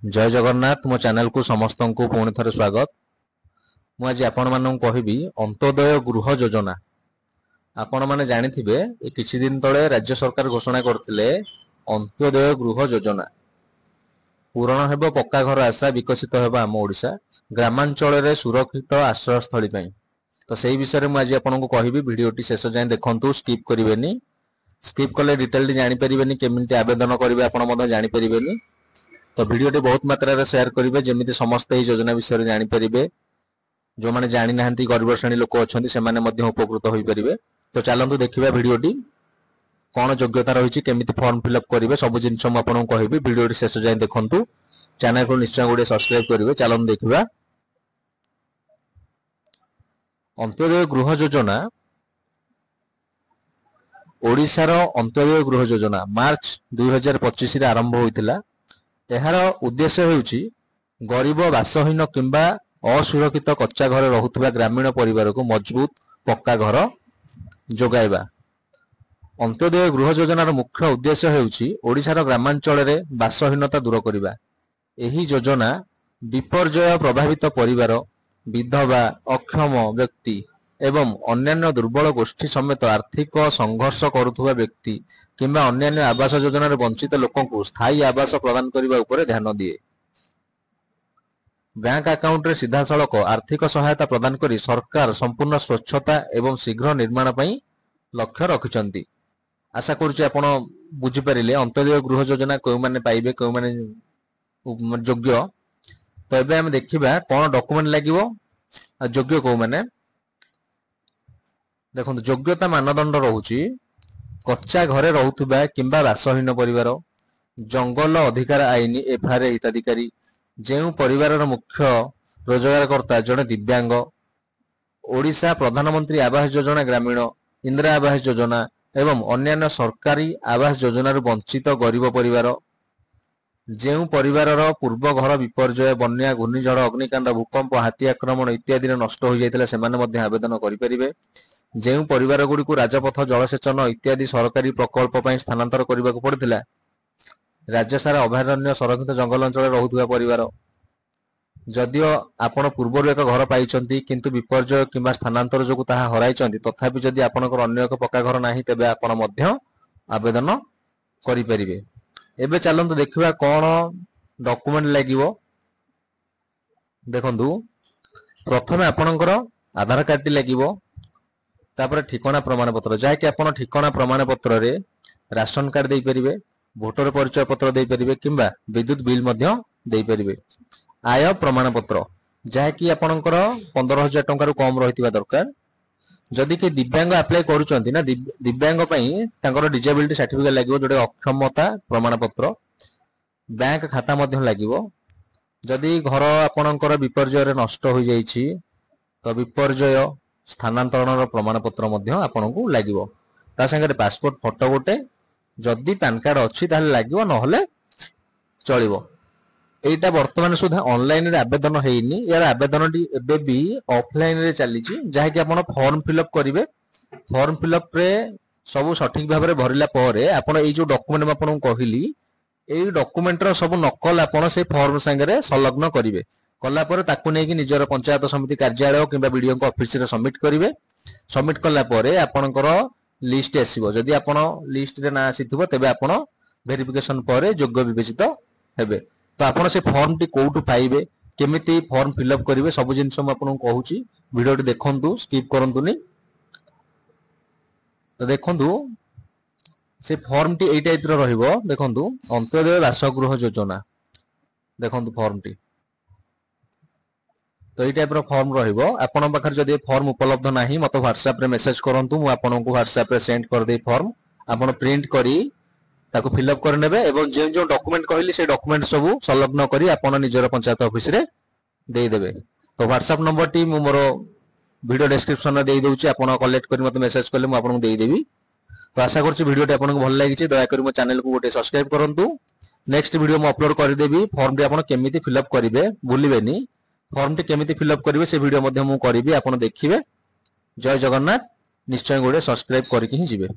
जय जगन्नाथ मो चैनल को समस्त को पुणी थे स्वागत। मुझे आपण मानक कहबी अंत्योदय गृह योजना। आपण मैंने जानिथिबे किछि दिन तले राज्य सरकार घोषणा करथिले अंत्योदय गृह योजना पूरण हेबो पक्का घर आशा विकसित हेबो आम ओडिशा ग्रामांचल रे सुरक्षित आश्रय स्थली पई। तो सेही विषय में आज आपन को कहबी वीडियोटी शेष जाय देखंतु, स्किप करिवेनी। स्किप कले डिटेल जानि परिबेनी, केमिति आवेदन करिवे आपण मधे जानि परिबेनी। तो वीडियोटी बहुत मात्रा रे शेयर करिवे जेमिति समस्त एही योजना विषय जानि परिबे। जो माने जानि नाहंती गरीब श्रेणी लोक अछंती से माने मध्य उपकृत होई परिबे। तो चलंतु देखिबा वीडियोटी कोन योग्यता रहिछि, केमिति फॉर्म फिलअप करिवे, सब जिंस हम आपन को कहबी। वीडियोटी शेष जाय देखंतु, चैनल को निश्चय गुडे सब्सक्राइब करिवे। चलंतु देखिबा अंत्योदय गृह योजना। ओडिशा रो अंत्योदय गृह योजना मार्च 2025 रे आरंभ होइतिला। एहार उद्देश्य हेउछि गरीब बासहीन किंबा असुरक्षित कच्चा घर रहुथिबा ग्रामीण परिवार को मजबूत पक्का घर जोगाइबा। अंत्योदय गृह योजनार मुख्य उद्देश्य हेउछि ओडिशार ग्रामांचल रे बासहीनता दूर करिबा। एही योजना विपर्यय प्रभावित परिवार, विधवा, अक्षम व्यक्ति एवं अन्यान्य दुर्बल गोष्ठी समेत आर्थिक संघर्ष करुथुवा व्यक्ति किंबा अन्यान्य आवास योजना रे वंचित लोकों को स्थायी आवास प्रदान करने उपरे ध्यान दिए। बैंक अकाउंट रे सीधा सड़क आर्थिक सहायता प्रदान करी सरकार संपूर्ण स्वच्छता एवं शीघ्र निर्माण पई लक्ष्य रखिचंती। आशा करूची आपण बुझी परिले अंत्योदय गृह योजना कोइ माने पाइबे, कोइ माने योग्य। तो एबे हम देखिबा कोन डॉक्यूमेंट लागिवो आ योग्य को माने। देखो योग्यता मानदंड रहुची कच्चा घरे रहुथिबा किंबा बासहीन परिवार, जंगल अधिकार आईन एफआरए हिताधिकारी, जेउ परिवार मुख्य रोजगारकर्ता जड़े दिव्यांग, ओडिशा प्रधानमंत्री आवास योजना ग्रामीण, इंदिरा आवास योजना एवं अन्यान्य सरकारी आवास योजना वंचित गरीब परिवार, जेउ परिवार पूर्व घर विपर्यय, बन्या, घूर्णिझड़, अग्निकांड, भूकंप, हाथी आक्रमण इत्यादि नष्ट हो जाइतिला सेमाने मध्य आवेदन करि परिबे। जेउ परिवार गुडी को राजपथ, जलसेचन इत्यादि सरकारी प्रकल्प पई स्थानांतर करबाक पड़िथिला, राज्य सारा अभयारण्य संरक्षित जंगल अंचल रहुथिबा परिवार, जदियो आपण पूर्वरु एक घर पाइचंती किंतु विपर्यय किंबा स्थानांतर जोगु ताहा हराइचंती, तथापि जदि आपनकर अन्य एक पक्का घर नाही तेबे आपण मध्य आवेदन करि परिबे। एबे चलंतु देखिबा कोन डॉक्यूमेंट लागिवो। देखंतु प्रथमे आपनकर आधार कार्ड टी लागिवो, तापर ठिकाना प्रमाण पत्र, जहा कि आपण ठिकाना प्रमाण पत्र रे राशन कार्ड देई परिबे, भोटर परिचय पत्र देई परिबे किंबा विद्युत बिल मध्य देई परिबे। आय प्रमाण पत्र जहा कि आपनकर 15,000 टंका रु कम रहितिबा दरकार। जदि के दिव्यांग अप्लाई करूचंती ना, दिव्यांग पई तांकर डिसेबिलिटी सर्टिफिकेट लागिवो, जोडे अक्षमता प्रमाण पत्र, बैंक खाता मध्य लागिवो। जदि घर आपनकर विपर्यय रे नष्ट होई जाईछि तो विपर्यय स्थानांतरण प्रमाण पत्र मध्य आपनको लागिवो। ता संगे पासपोर्ट फोटो गोटे, जदि पैन कार्ड अछि ताले लागिवो, नहले चलिवो। एटा वर्तमान सुधा ऑनलाइन रे आवेदन हेइनी, यार आवेदन टी एबे भी ऑफलाइन रे चलीछि, जहा कि आपण फॉर्म फिलअप करिवे। फॉर्म फिलअप रे सब सठिक भाव रे भरिला परे आपण एई जो डॉक्यूमेंट म आपण कहिली, एई डॉक्यूमेंट रो सब नकल आपण से फॉर्म संगे रे संलग्न करिवे। कला पर ताकू नै कि निजर पंचायत समिति कार्यालय किंबा वीडियो को ऑफिस रे सबमिट करिवे। सबमिट कला परे आपनकर लिस्ट आसीबो, जदि आपण लिस्ट रे ना आसीथिबो तेबे आपण वेरिफिकेशन परे योग्य विवेचित हेबे। तो आपण से फॉर्म टी कोउटु पाइबे, केमिति फॉर्म फिलअप करिवे, सब जिंस हम आपन कहूची। वीडियो टी देखंतु, स्किप करंतुनी। तो देखंतु से फॉर्म टी एई टाइप रो रहिबो। देखंतु अंत्योदय बासगृह योजना, देखंतु फॉर्म टी तो ये टाइप रो फॉर्म रहिबो। आपन पाखर जदि फॉर्म उपलब्ध नाही मते WhatsApp रे मेसेज करंतु, मु आपन को WhatsApp रे सेंड कर दे फॉर्म। आपन प्रिंट करी ताको फिलअप कर नेबे एवं जे जो डॉक्यूमेंट कहली से डॉक्यूमेंट सब संलग्न करी आपन निजर पंचायत ऑफिस रे दे देबे। तो WhatsApp नंबर टी मु मोर वीडियो डिस्क्रिप्शन रे दे दोउची, आपन कलेक्ट करी मते मेसेज करले मु आपन को दे देबी। तो आशा करछि वीडियो टी आपन को भल लागिछि, दया करी मो चैनल को गोटे सब्सक्राइब करंतु। नेक्स्ट वीडियो मु अपलोड कर देबी। फॉर्म टी आपन केमिति फिलअप करिवे भूलिबेनी, फॉर्म टी केमिति फिलअप करिवे से वीडियो मध्य मु करिबी, आपन देखिबे। जय जगन्नाथ, निश्चय गोटे सब्सक्राइब करिकि ही जिवे।